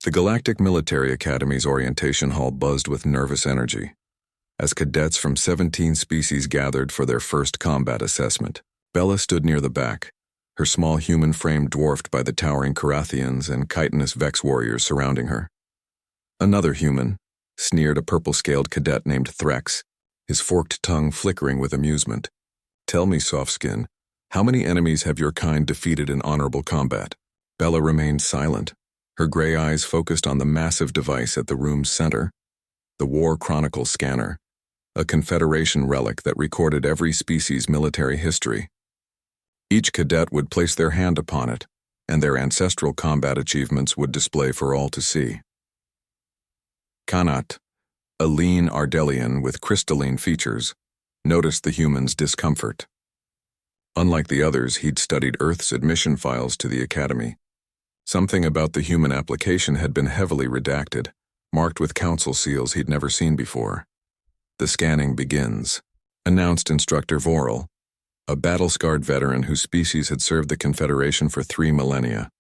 The Galactic Military Academy's orientation hall buzzed with nervous energy as cadets from 17 species gathered for their first combat assessment. Bella stood near the back, her small human frame dwarfed by the towering Carathians and chitinous Vex warriors surrounding her. Another human sneered a purple-scaled cadet named Threx, his forked tongue flickering with amusement. "Tell me, Softskin, how many enemies have your kind defeated in honorable combat?" Bella remained silent, her gray eyes focused on the massive device at the room's center, the War Chronicle scanner, a Confederation relic that recorded every species' military history. Each cadet would place their hand upon it, and their ancestral combat achievements would display for all to see. Kanat, a lean Ardelian with crystalline features, noticed the human's discomfort. Unlike the others, he'd studied Earth's admission files to the Academy. Something about the human application had been heavily redacted, marked with council seals he'd never seen before. "The scanning begins," announced Instructor Voral, a battle-scarred veteran whose species had served the Confederation for 3 millennia.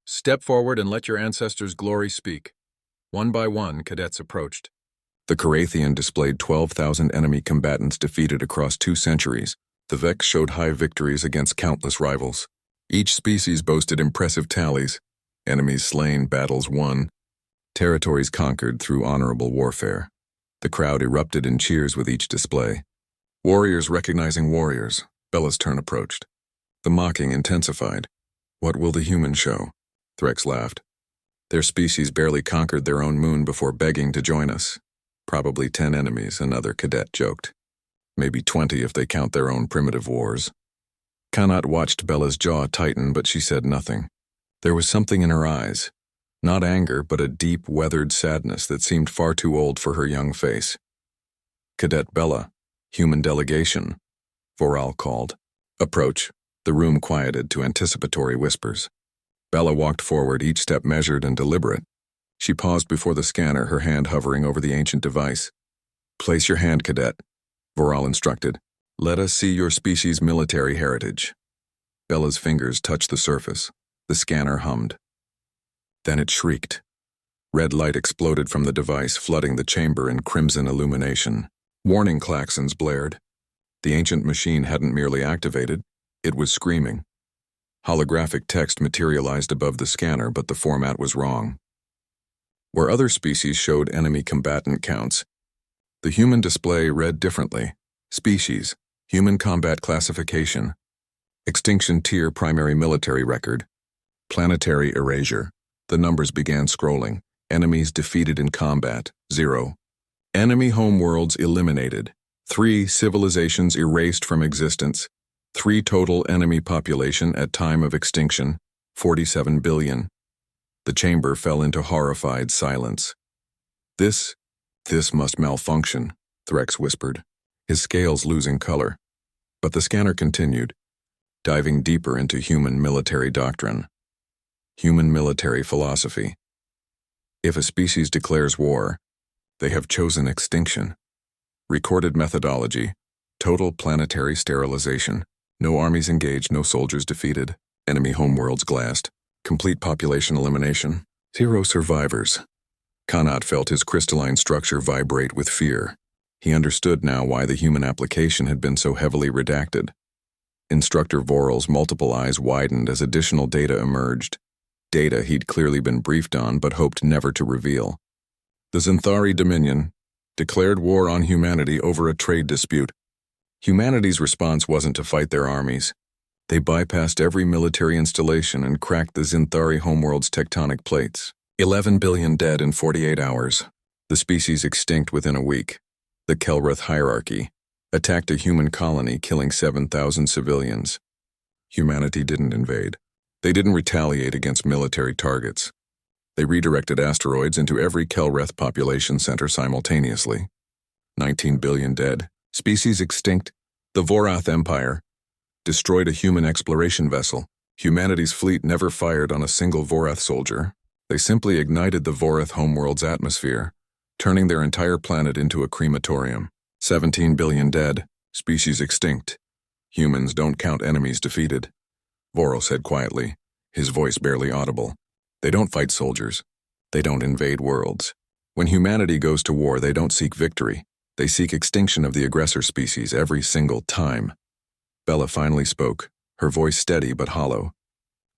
"Step forward and let your ancestors' glory speak." One by one, cadets approached. The Carathian displayed 12,000 enemy combatants defeated across 2 centuries. The Vex showed high victories against countless rivals. Each species boasted impressive tallies: enemies slain, battles won, territories conquered through honorable warfare. The crowd erupted in cheers with each display. Warriors recognizing warriors. Bella's turn approached. The mocking intensified. "What will the human show?" Threx laughed. "Their species barely conquered their own moon before begging to join us. Probably 10 enemies," another cadet joked. "Maybe 20 if they count their own primitive wars." Kanat watched Bella's jaw tighten, but she said nothing. There was something in her eyes. Not anger, but a deep, weathered sadness that seemed far too old for her young face. "Cadet Bella, human delegation," Voral called. "Approach." The room quieted to anticipatory whispers. Bella walked forward, each step measured and deliberate. She paused before the scanner, her hand hovering over the ancient device. "Place your hand, cadet," Voral instructed. "Let us see your species' military heritage." Bella's fingers touched the surface. The scanner hummed. Then it shrieked. Red light exploded from the device, flooding the chamber in crimson illumination. Warning klaxons blared. The ancient machine hadn't merely activated, it was screaming. Holographic text materialized above the scanner, but the format was wrong. Where other species showed enemy combatant counts, the human display read differently. Species, human combat classification, extinction tier primary military record, planetary erasure. The numbers began scrolling. Enemies defeated in combat, 0. Enemy homeworlds eliminated, 3 civilizations erased from existence, 3 total enemy population at time of extinction, 47 billion. The chamber fell into horrified silence. This must malfunction," Threx whispered, his scales losing color. But the scanner continued, diving deeper into human military doctrine. Human military philosophy. If a species declares war, they have chosen extinction. Recorded methodology, total planetary sterilization. No armies engaged, no soldiers defeated, enemy homeworlds glassed, complete population elimination, 0 survivors. Kanat felt his crystalline structure vibrate with fear. He understood now why the human application had been so heavily redacted. Instructor Voral's multiple eyes widened as additional data emerged. Data he'd clearly been briefed on but hoped never to reveal. The Zinthari Dominion declared war on humanity over a trade dispute. Humanity's response wasn't to fight their armies. They bypassed every military installation and cracked the Zinthari homeworld's tectonic plates. 11 billion dead in 48 hours. The species extinct within a week. The Kelrath hierarchy attacked a human colony, killing 7,000 civilians. Humanity didn't invade. They didn't retaliate against military targets. They redirected asteroids into every Kelrath population center simultaneously. 19 billion dead. Species extinct. The Vorath Empire destroyed a human exploration vessel. Humanity's fleet never fired on a single Vorath soldier. They simply ignited the Vorath homeworld's atmosphere, turning their entire planet into a crematorium. 17 billion dead. Species extinct. Humans don't count enemies defeated. Voral said quietly, his voice barely audible. They don't fight soldiers. They don't invade worlds. When humanity goes to war, they don't seek victory. They seek extinction of the aggressor species every single time. Bella finally spoke, her voice steady but hollow.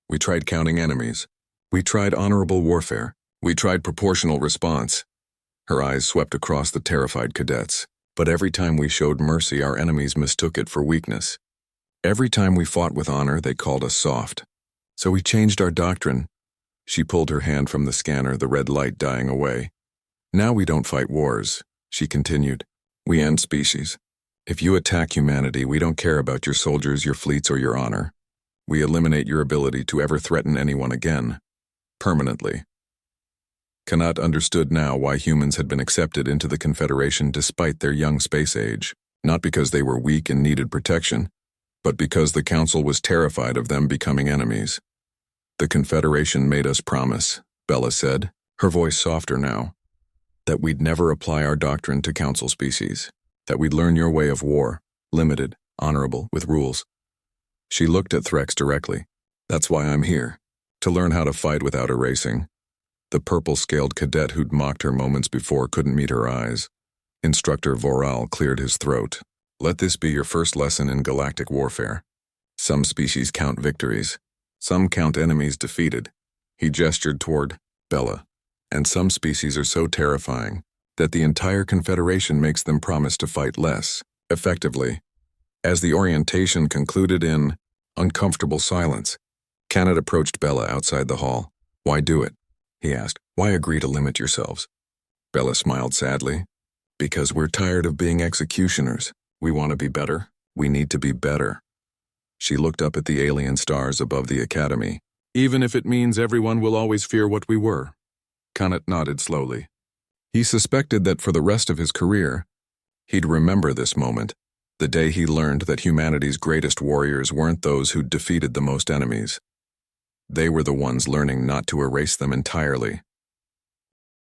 We tried counting enemies. We tried honorable warfare. We tried proportional response. Her eyes swept across the terrified cadets. But every time we showed mercy, our enemies mistook it for weakness. Every time we fought with honor, they called us soft. So we changed our doctrine. She pulled her hand from the scanner, the red light dying away. Now we don't fight wars, she continued. We end species. If you attack humanity, we don't care about your soldiers, your fleets, or your honor. We eliminate your ability to ever threaten anyone again. Permanently. Kanat understood now why humans had been accepted into the Confederation despite their young space age, not because they were weak and needed protection, but because the Council was terrified of them becoming enemies. The Confederation made us promise, Bella said, her voice softer now, that we'd never apply our doctrine to Council species, that we'd learn your way of war, limited, honorable, with rules. She looked at Threx directly. That's why I'm here, to learn how to fight without erasing. The purple-scaled cadet who'd mocked her moments before couldn't meet her eyes. Instructor Voral cleared his throat. Let this be your first lesson in galactic warfare. Some species count victories. Some count enemies defeated. He gestured toward Bella. And some species are so terrifying that the entire Confederation makes them promise to fight less, effectively. As the orientation concluded in uncomfortable silence, Canet approached Bella outside the hall. Why do it? He asked. Why agree to limit yourselves? Bella smiled sadly. Because we're tired of being executioners. We want to be better. We need to be better. She looked up at the alien stars above the academy. Even if it means everyone will always fear what we were. Canet nodded slowly. He suspected that for the rest of his career, he'd remember this moment, the day he learned that humanity's greatest warriors weren't those who'd defeated the most enemies. They were the ones learning not to erase them entirely.